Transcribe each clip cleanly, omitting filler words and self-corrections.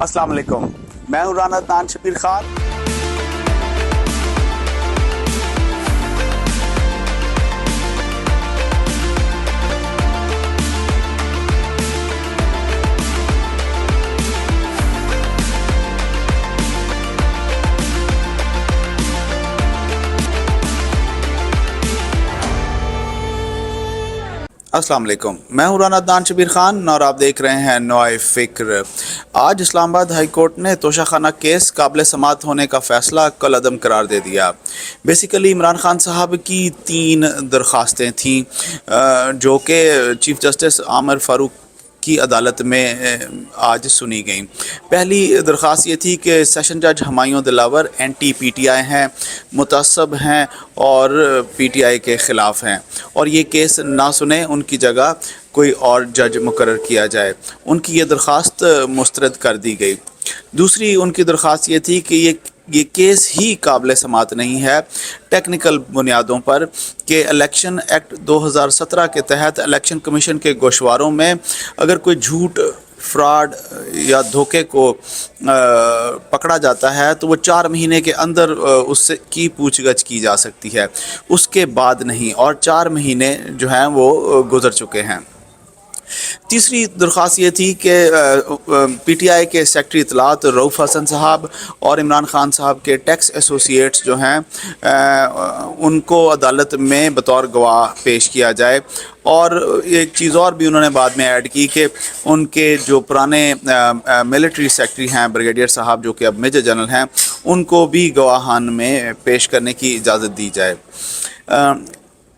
السلام علیکم، میں ہوں رانا عدنان شبیر خان۔ السلام علیکم، میں ہوں رانا عدنان شبیر خان اور آپ دیکھ رہے ہیں نوائے فکر۔ آج اسلام آباد ہائی کورٹ نے توشہ خانہ کیس قابل سماعت ہونے کا فیصلہ کالعدم قرار دے دیا۔ بیسیکلی عمران خان صاحب کی 3 درخواستیں تھیں جو کہ چیف جسٹس عامر فاروق کی عدالت میں آج سنی گئیں۔ پہلی درخواست یہ تھی کہ سیشن جج ہمایوں دلاور اینٹی پی ٹی آئی ہیں، متعصب ہیں اور پی ٹی آئی کے خلاف ہیں، اور یہ کیس نہ سنیں، ان کی جگہ کوئی اور جج مقرر کیا جائے۔ ان کی یہ درخواست مسترد کر دی گئی۔ دوسری ان کی درخواست یہ تھی کہ یہ کیس ہی قابل سماعت نہیں ہے ٹیکنیکل بنیادوں پر کہ الیکشن ایکٹ 2017 کے تحت الیکشن کمیشن کے گوشواروں میں اگر کوئی جھوٹ، فراڈ یا دھوکے کو پکڑا جاتا ہے تو وہ 4 مہینے کے اندر اس کی پوچھ گچھ کی جا سکتی ہے، اس کے بعد نہیں، اور 4 مہینے جو ہیں وہ گزر چکے ہیں۔ تیسری درخواست یہ تھی کہ پی ٹی آئی کے سیکرٹری اطلاعات رؤف حسن صاحب اور عمران خان صاحب کے ٹیکس ایسوسیٹس جو ہیں ان کو عدالت میں بطور گواہ پیش کیا جائے، اور ایک چیز اور بھی انہوں نے بعد میں ایڈ کی کہ ان کے جو پرانے ملٹری سیکرٹری ہیں بریگیڈیئر صاحب جو کہ اب میجر جنرل ہیں، ان کو بھی گواہان میں پیش کرنے کی اجازت دی جائے۔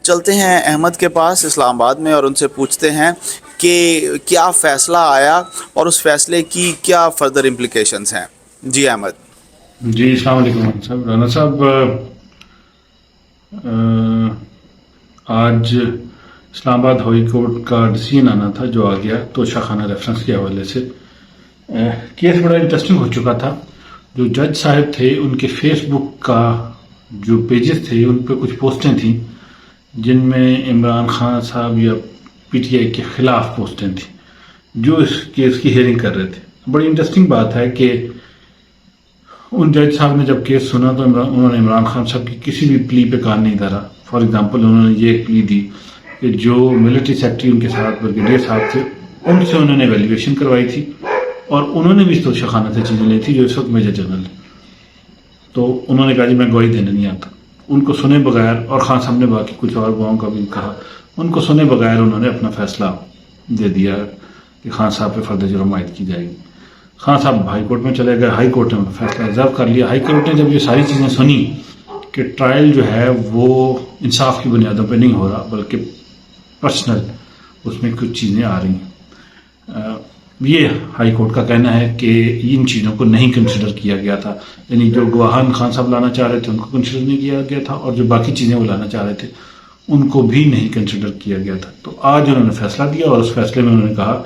چلتے ہیں احمد کے پاس اسلام آباد میں اور ان سے پوچھتے ہیں کہ کیا فیصلہ آیا اور اس فیصلے کی کیا فردر امپلیکیشنز ہیں۔ جی احمد۔ جی السلام علیکم صاحب۔ رانا صاحب، آج اسلام آباد ہائی کورٹ کا ڈیسیژن آنا تھا جو آ گیا توشہ خانہ ریفرنس کے حوالے سے۔ کیس بڑا انٹرسٹنگ ہو چکا تھا۔ جو جج صاحب تھے ان کے فیس بک کا جو پیجز تھے ان پہ کچھ پوسٹیں تھیں جن میں عمران خان صاحب یا پی ٹی آئی کے خلاف پوسٹیں تھیں جو اس کیس کی ہیئرنگ کر رہے تھے۔ بڑی انٹرسٹنگ بات ہے کہ ان جج صاحب نے جب کیس سنا تو انہوں نے عمران خان صاحب کی کسی بھی پلی پہ کان نہیں دھرا۔ فار ایگزامپل انہوں نے یہ پلی دی کہ جو ملٹری سیکرٹری ان کے ساتھ بریگیڈیئر صاحب تھے ان سے انہوں نے ویلیویشن کروائی تھی اور انہوں نے بھی اس توشہ خانہ سے چیزیں لی تھی جو اس وقت میجر جنرل ہے، تو انہوں نے کہا جی میں گواہی دینے نہیں آتا۔ ان کو سنے بغیر، اور خان صاحب نے باقی کچھ اور گواہوں کا بھی کہا، ان کو سنے بغیر انہوں نے اپنا فیصلہ دے دیا کہ خان صاحب پہ فرد جرم عائد کی جائے گی۔ خان صاحب ہائی کورٹ میں چلے گئے، ہائی کورٹ نے فیصلہ ریزرو کر لیا۔ ہائی کورٹ نے جب یہ ساری چیزیں سنی کہ ٹرائل جو ہے وہ انصاف کی بنیادوں پہ نہیں ہو رہا بلکہ پرسنل اس میں کچھ چیزیں آ رہی ہیں، یہ ہائی کورٹ کا کہنا ہے کہ ان چیزوں کو نہیں کنسیڈر کیا گیا تھا، یعنی جو گواہان خان صاحب لانا چاہ رہے تھے ان کو کنسیڈر نہیں کیا گیا تھا، اور جو باقی چیزیں وہ لانا چاہ رہے تھے ان کو بھی نہیں کنسیڈر کیا گیا تھا۔ تو آج انہوں نے فیصلہ دیا اور اس فیصلے میں انہوں نے کہا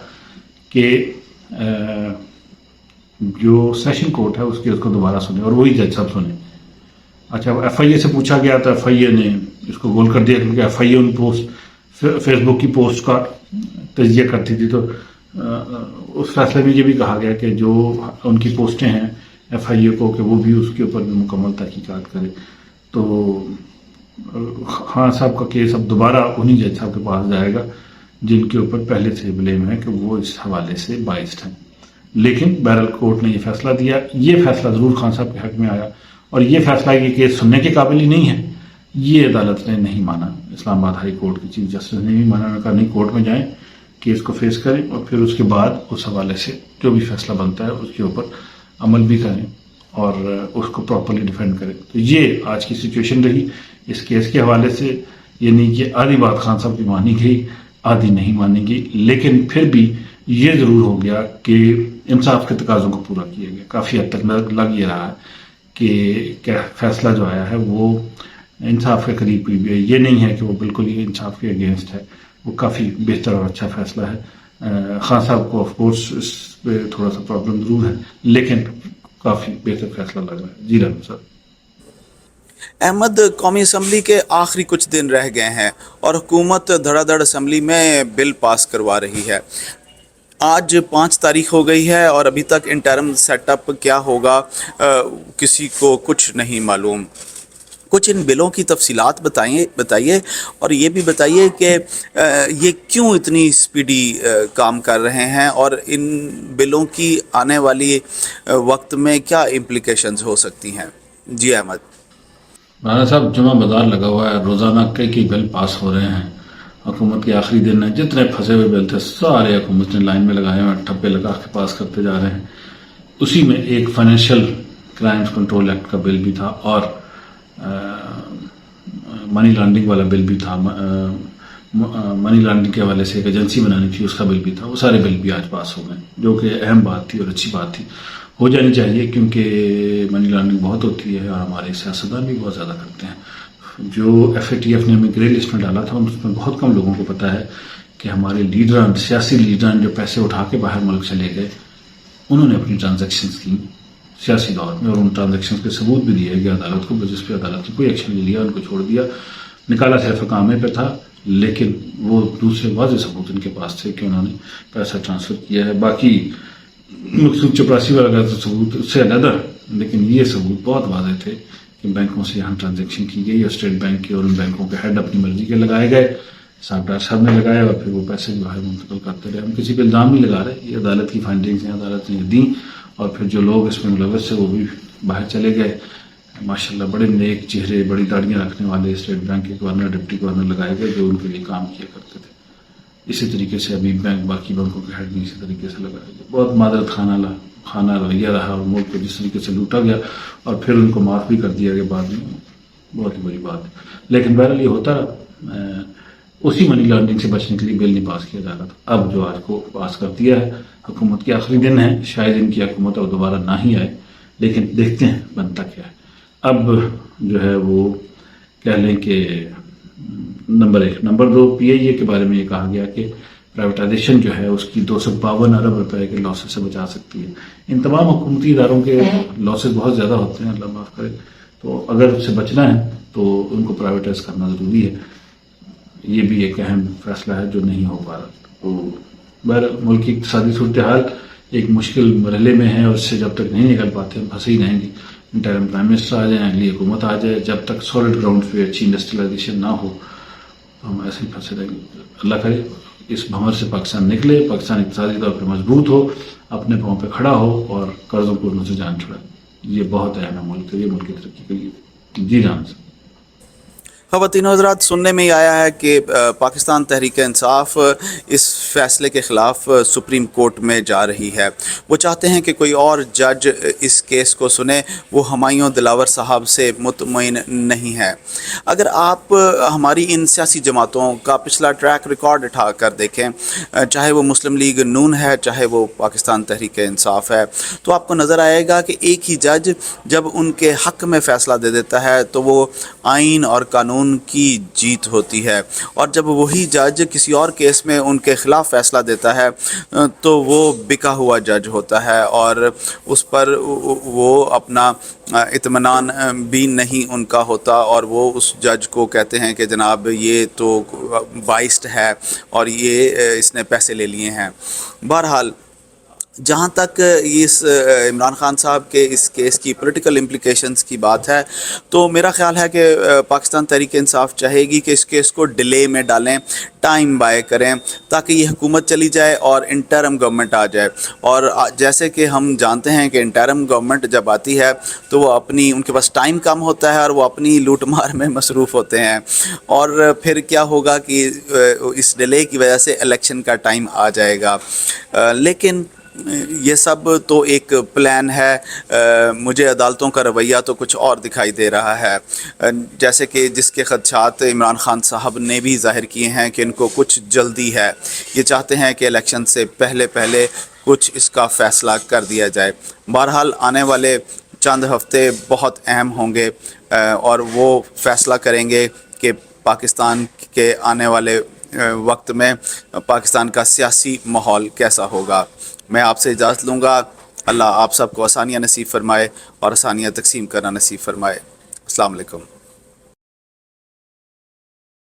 کہ جو سیشن کورٹ ہے اس کے اس کو دوبارہ سنے اور وہی جج صاحب سنے۔ اچھا، ایف آئی اے سے پوچھا گیا تو ایف آئی اے نے اس کو گول کر دیا کیونکہ F I A in post Facebook کی پوسٹ کا تجزیہ کرتی تھی، تو اس فیصلے میں یہ بھی کہا گیا کہ جو ان کی پوسٹیں ہیں ایف آئی اے کو کہ وہ بھی اس کے اوپر مکمل تحقیقات کرے۔ تو خان صاحب کا کیس اب دوبارہ انہی جج صاحب کے پاس جائے گا جن کے اوپر پہلے سے بلیم ہے کہ وہ اس حوالے سے بائسڈ ہیں، لیکن بہرحال کورٹ نے یہ فیصلہ دیا۔ یہ فیصلہ ضرور خان صاحب کے حق میں آیا، اور یہ فیصلہ یہ کیس سننے کے قابل ہی نہیں ہے، یہ عدالت نے نہیں مانا۔ اسلام آباد ہائی کورٹ کی چیف جسٹس نے نہیں مانا، انہوں نے کہا نہیں، کورٹ میں جائیں، کیس کو فیس کریں اور پھر اس کے بعد اس حوالے سے جو بھی فیصلہ بنتا ہے اس کے اوپر عمل بھی کریں اور اس کو پراپرلی ڈیفینڈ کریں۔ تو یہ آج کی سچویشن رہی اس کیس کے حوالے سے، یعنی کہ آدھی بات خان صاحب کی مانی گئی، آدھی نہیں مانی گئی، لیکن پھر بھی یہ ضرور ہو گیا کہ انصاف کے تقاضوں کو پورا کیا گیا۔ کافی حد تک لگ یہ رہا ہے کہ فیصلہ جو آیا ہے وہ انصاف کے قریب قریب ہے، یہ نہیں ہے کہ وہ بالکل ہی انصاف کے اگینسٹ ہے، وہ کافی بہتر اور اچھا فیصلہ ہے۔ خان صاحب کو آف کورس اس پہ تھوڑا سا پرابلم ضرور ہے، لیکن کافی بہتر فیصلہ لگ رہا ہے۔ جی رانا صاحب۔ احمد، قومی اسمبلی کے آخری کچھ دن رہ گئے ہیں اور حکومت دھڑا دھڑ اسمبلی میں بل پاس کروا رہی ہے۔ آج 5 تاریخ ہو گئی ہے اور ابھی تک انٹرم سیٹ اپ کیا ہوگا کسی کو کچھ نہیں معلوم. کچھ ان بلوں کی تفصیلات بتائیے اور یہ بھی بتائیے کہ یہ کیوں اتنی سپیڈی کام کر رہے ہیں اور ان بلوں کی آنے والی وقت میں کیا امپلیکیشنز ہو سکتی ہیں. جی احمد. رانا صاحب، جمعہ بازار لگا ہوا ہے، روزانہ کئی بل پاس ہو رہے ہیں. حکومت کے آخری دن ہے، جتنے پھنسے ہوئے بل تھے سارے حکومت نے لائن میں لگائے ہیں، ٹھپے لگا کے پاس کرتے جا رہے ہیں. اسی میں ایک فائنینشیل کرائمز کنٹرول ایکٹ کا بل بھی تھا اور منی لانڈرنگ والا بل بھی تھا. منی لانڈرنگ کے حوالے سے ایک ایجنسی بنانی تھی، اس کا بل بھی تھا. وہ سارے بل بھی آج پاس ہو گئے، جو کہ اہم بات تھی اور اچھی بات تھی. ہو جانی چاہیے کیونکہ منی لانڈرنگ بہت ہوتی ہے اور ہمارے سیاستدان بھی بہت زیادہ کرتے ہیں. جو FATF نے ہمیں گرے لسٹ میں ڈالا تھا اس میں بہت کم لوگوں کو پتا ہے کہ ہمارے لیڈران، سیاسی لیڈران جو پیسے اٹھا کے باہر ملک چلے گئے، انہوں نے اپنی ٹرانزیکشنز کی سیاسی دور میں اور ان ٹرانزیکشنز کے ثبوت بھی دیے گئے عدالت کو، جس پہ عدالت نے کوئی ایکشن نہیں لیا، ان کو چھوڑ دیا. نکالا صرف کامے پہ تھا، لیکن وہ دوسرے واضح ثبوت ان کے پاس تھے کہ انہوں نے پیسہ ٹرانسفر کیا ہے. باقی مقصود چپراسی والا کا ثبوت اس سے علیحدہ، لیکن یہ ثبوت بہت واضح تھے کہ بینکوں سے یہاں ٹرانزیکشن کی گئی اور اسٹیٹ بینک کے اور ان بینکوں کے ہیڈ اپنی مرضی کے لگائے گئے. صاحب صاحب نے لگائے اور پھر وہ پیسے بھی باہر منتقل کرتے رہے. ہم کسی پہ الزام نہیں لگا رہے، یہ عدالت کی فائنڈنگز ہیں، عدالت نے دیں اور پھر جو لوگ اس میں ملوث تھے وہ بھی باہر چلے گئے. ماشاءاللہ بڑے نیک چہرے، بڑی داڑیاں رکھنے والے اسٹیٹ بینک کے گورنر، ڈپٹی گورنر لگائے گئے جو ان کے لیے کام کیا کرتے تھے. اسی طریقے سے ابھی بینک، باقی بینکوں کے ہیڈ بھی اسی طریقے سے لگائے گئے. بہت معذرت خانہ رویہ رہا اور ملک کو جس طریقے سے لوٹا گیا اور پھر ان کو معاف بھی کر دیا گیا بعد میں، بہت ہی بڑی بات ہے. لیکن بہرحال یہ ہوتا رہا. اسی منی لانڈرنگ سے بچنے کے لیے بل نہیں پاس کیا جا رہا تھا، اب جو آج کو پاس کر دیا ہے. حکومت کے آخری دن ہے، شاید ان کی حکومت اب دوبارہ نہ ہی آئے، لیکن دیکھتے ہیں بنتا کیا ہے. اب جو ہے وہ کہہ لیں کہ نمبر 1. نمبر 2، PIA کے بارے میں یہ کہا گیا کہ پرائیویٹائزیشن جو ہے اس کی 252 ارب روپے کے لاسز سے بچا سکتی ہے. ان تمام حکومتی اداروں کے لاسز بہت زیادہ ہوتے ہیں، اللہ معاف کرے. تو اگر اس سے بچنا ہے تو ان کو پرائیویٹائز کرنا ضروری ہے. یہ بھی ایک اہم فیصلہ ہے جو نہیں ہو پا رہا. تو ملک کی اقتصادی صورتحال ایک مشکل مرحلے میں ہے اور اس سے جب تک نہیں نکل پاتے ہم پھنسے ہی رہیں گے. انٹرم پرائم منسٹر آ جائیں، اگلی حکومت آ جائے، جب تک سالڈ گراؤنڈ پہ اچھی انڈسٹریلائزیشن نہ ہو تو ہم ایسے ہی پھنسے رہیں گے. اللہ کرے اس بھنور سے پاکستان نکلے، پاکستان اقتصادی طور پہ مضبوط ہو، اپنے پاؤں پہ کھڑا ہو اور قرضوں کو سے جان چھڑائے. یہ بہت اہم ہے ملک کے لیے، ملک کی ترقی کے لیے. جی جان سے خواتین و حضرات، سننے میں آیا ہے کہ پاکستان تحریک انصاف اس فیصلے کے خلاف سپریم کورٹ میں جا رہی ہے. وہ چاہتے ہیں کہ کوئی اور جج اس کیس کو سنے. وہ ہمایوں دلاور صاحب سے مطمئن نہیں ہے. اگر آپ ہماری ان سیاسی جماعتوں کا پچھلا ٹریک ریکارڈ اٹھا کر دیکھیں، چاہے وہ مسلم لیگ نون ہے، چاہے وہ پاکستان تحریک انصاف ہے، تو آپ کو نظر آئے گا کہ ایک ہی جج جب ان کے حق میں فیصلہ دے دیتا ہے تو وہ آئین اور قانون کی جیت ہوتی ہے، اور جب وہی جج کسی اور کیس میں ان کے خلاف فیصلہ دیتا ہے تو وہ بکا ہوا جج ہوتا ہے اور اس پر وہ اپنا اطمینان بھی نہیں ان کا ہوتا، اور وہ اس جج کو کہتے ہیں کہ جناب یہ تو بائسڈ ہے اور یہ اس نے پیسے لے لیے ہیں. بہرحال جہاں تک اس عمران خان صاحب کے اس کیس کی پولیٹیکل امپلیکیشنز کی بات ہے، تو میرا خیال ہے کہ پاکستان تحریک انصاف چاہے گی کہ اس کیس کو ڈیلے میں ڈالیں، ٹائم بائے کریں تاکہ یہ حکومت چلی جائے اور انٹرم گورنمنٹ آ جائے. اور جیسے کہ ہم جانتے ہیں کہ انٹرم گورنمنٹ جب آتی ہے تو وہ ان کے پاس ٹائم کم ہوتا ہے اور وہ اپنی لوٹ مار میں مصروف ہوتے ہیں، اور پھر کیا ہوگا کہ اس ڈیلے کی وجہ سے الیکشن کا ٹائم آ جائے گا. لیکن یہ سب تو ایک پلان ہے. مجھے عدالتوں کا رویہ تو کچھ اور دکھائی دے رہا ہے، جیسے کہ جس کے خدشات عمران خان صاحب نے بھی ظاہر کیے ہیں کہ ان کو کچھ جلدی ہے. یہ چاہتے ہیں کہ الیکشن سے پہلے کچھ اس کا فیصلہ کر دیا جائے. بہرحال آنے والے چند ہفتے بہت اہم ہوں گے اور وہ فیصلہ کریں گے کہ پاکستان کے آنے والے وقت میں پاکستان کا سیاسی ماحول کیسا ہوگا. میں آپ سے اجازت لوں گا. اللہ آپ سب کو آسانیاں نصیب فرمائے اور آسانیاں تقسیم کرنا نصیب فرمائے. السلام علیکم.